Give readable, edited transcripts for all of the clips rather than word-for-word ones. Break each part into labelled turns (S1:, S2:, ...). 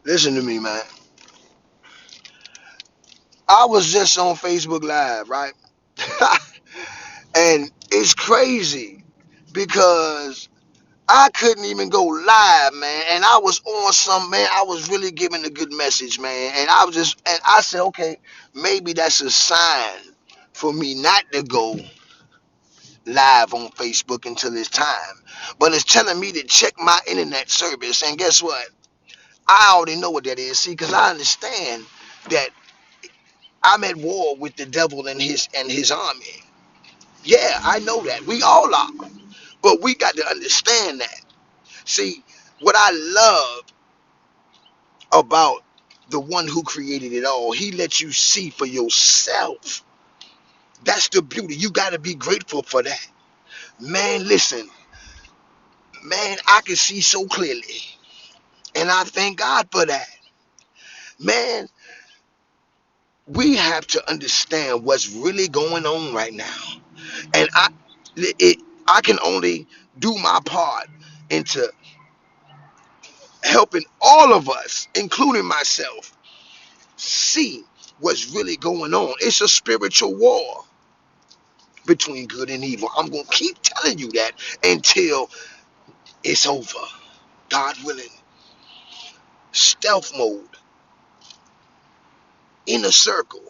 S1: Listen to me, man. I was just on Facebook Live, right? And it's crazy because I couldn't even go live, man. And I was on some, man. I was really giving a good message, man. And I said, okay, maybe that's a sign for me not to go live on Facebook until it's time. But it's telling me to check my internet service. And guess what? I already know what that is. See, because I understand that I'm at war with the devil and his army. Yeah, I know that. We all are. But we got to understand that. See, what I love about the one who created it all, he lets you see for yourself. That's the beauty. You got to be grateful for that. Man, listen, man, I can see so clearly. And I thank God for that. Man, we have to understand what's really going on right now. And I can only do my part into helping all of us, including myself, see what's really going on. It's a spiritual war between good and evil. I'm going to keep telling you that until it's over. God willing. Stealth mode, inner circle,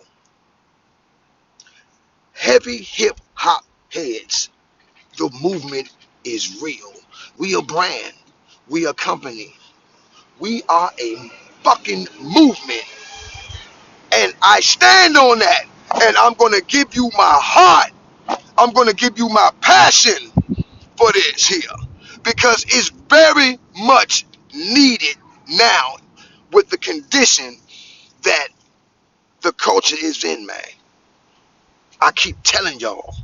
S1: heavy hip hop heads. The movement is real. We are brand. We are company. We are a fucking movement. And I stand on that. And I'm going to give you my heart. I'm going to give you my passion for this here. Because it's very much needed now with the condition that the culture is in, man. I keep telling y'all,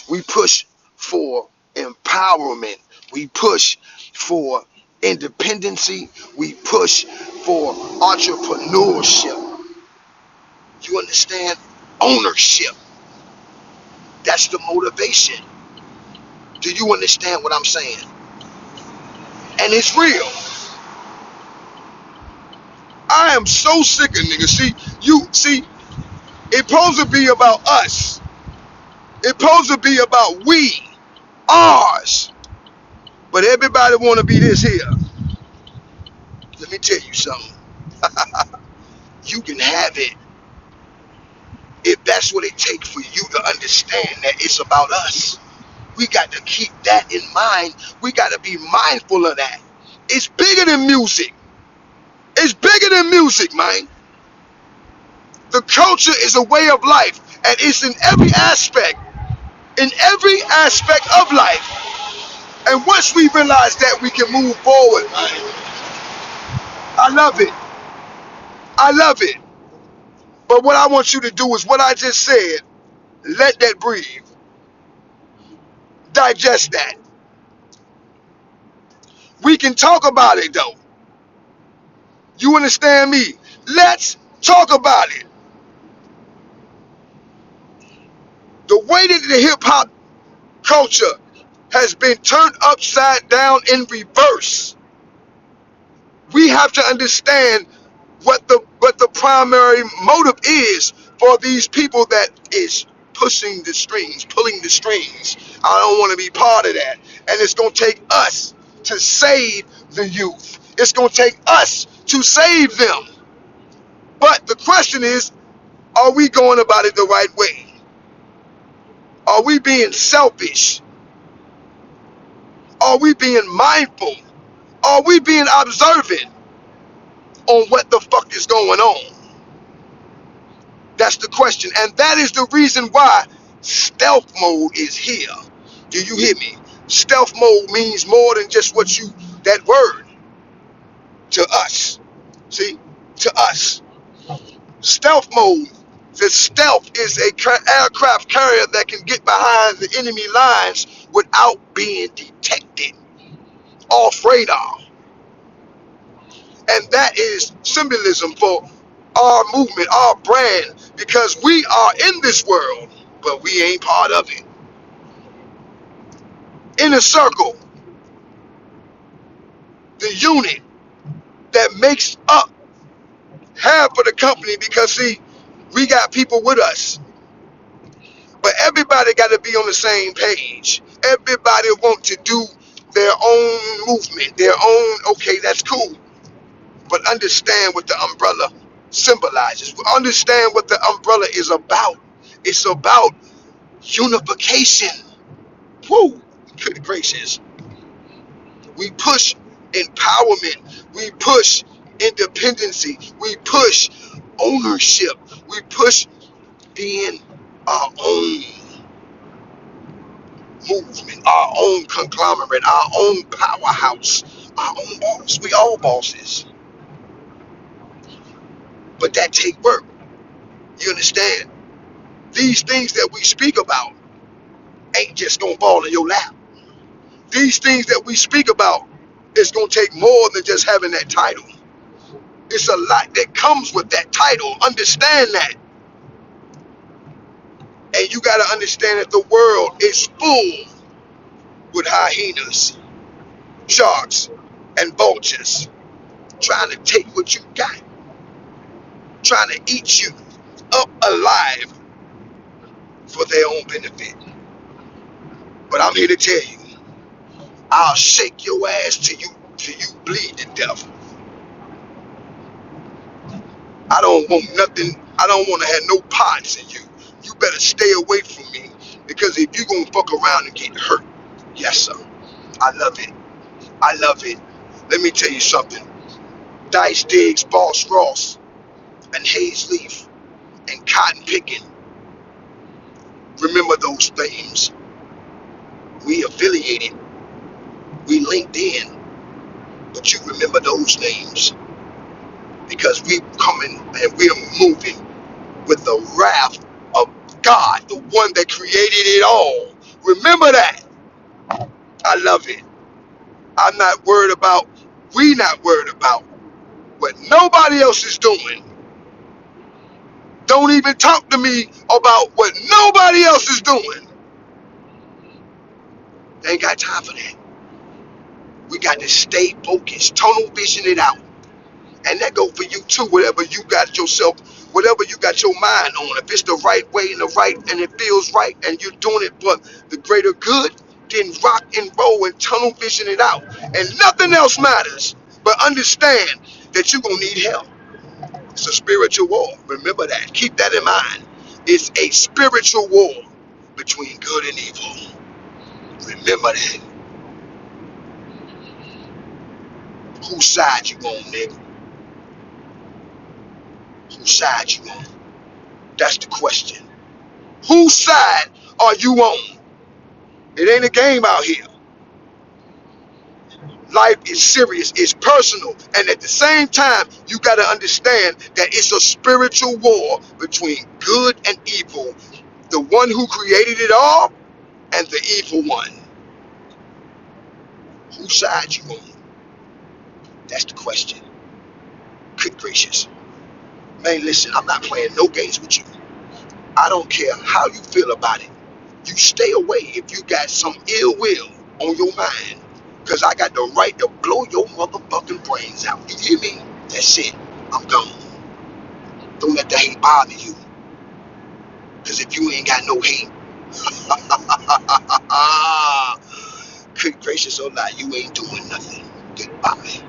S1: we push for empowerment. We push for independency. We push for entrepreneurship. You understand? Ownership. That's the motivation. Do you understand what I'm saying? And it's real. I am so sick of niggas. See, it's supposed to be about us. It's supposed to be about we, ours. But everybody want to be this here. Let me tell you something. You can have it if that's what it takes for you to understand that it's about us. We got to keep that in mind. We got to be mindful of that. It's bigger than music. It's bigger than music, man. The culture is a way of life, and it's in every aspect. In every aspect of life. And once we realize that, we can move forward, man. I love it. I love it. But what I want you to do is what I just said. Let that breathe. Digest that. We can talk about it, though. You understand me? Let's talk about it. The way that the hip-hop culture has been turned upside down in reverse. We have to understand what the primary motive is for these people that is pushing the strings, pulling the strings. I don't want to be part of that. And it's going to take us to save the youth. It's going to take us to save them. But the question is, are we going about it the right way? Are we being selfish? Are we being mindful? Are we being observant on what the fuck is going on? That's the question. And that is the reason why stealth mode is here. Do you hear me? Stealth mode means more than just that word to us. See? To us. Stealth mode. The stealth is a aircraft carrier that can get behind the enemy lines without being detected off radar. And that is symbolism for our movement, our brand, because we are in this world, but we ain't part of it. Inner circle, the unit that makes up half of the company because, see, we got people with us. But everybody got to be on the same page. Everybody want to do their own movement, their own, okay, that's cool. But understand what the umbrella symbolizes. Understand what the umbrella is about. It's about unification. Woo! Good gracious. We push empowerment. We push independency. We push ownership. We push being our own movement, our own conglomerate, our own powerhouse, our own boss. We all bosses. But that take work. You understand? These things that we speak about ain't just gonna fall in your lap. These things that we speak about is gonna take more than just having that title. It's a lot that comes with that title. Understand that. And you gotta understand that the world is full with hyenas, sharks, and vultures trying to take what you got, trying to eat you up alive for their own benefit. But I'm here to tell you, I'll shake your ass till you bleed to death. I don't want nothing. I don't want to have no parts in you. You better stay away from me because if you gonna fuck around and get hurt, yes sir. I love it. I love it. Let me tell you something. Dice Diggs, Boss Ross, and Hayes Leaf, and Cotton Picking. Remember those names. We affiliated. We linked in. But you remember those names because we coming and we're moving with the wrath of God, the one that created it all. Remember that. I love it. I'm not worried about, we not worried about what nobody else is doing. Don't even talk to me about what nobody else is doing. They ain't got time for that. We got to stay focused, tunnel vision it out. And that go for you too, whatever you got yourself, whatever you got your mind on. If it's the right way and the right, and it feels right, and you're doing it for the greater good, then rock and roll and tunnel vision it out. And nothing else matters. But understand that you're going to need help. It's a spiritual war. Remember that. Keep that in mind. It's a spiritual war between good and evil. Remember that. Whose side you on, nigga? Whose side you on? That's the question. Whose side are you on? It ain't a game out here. Life is serious, it's personal, and at the same time, you got to understand that it's a spiritual war between good and evil. The one who created it all and the evil one. Whose side you on? That's the question. Good gracious. Man, listen, I'm not playing no games with you. I don't care how you feel about it. You stay away if you got some ill will on your mind. Because I got the right to blow your motherfucking brains out. You hear me? That's it. I'm gone. Don't let the hate bother you. Because if you ain't got no hate, good gracious or not, you ain't doing nothing. Goodbye.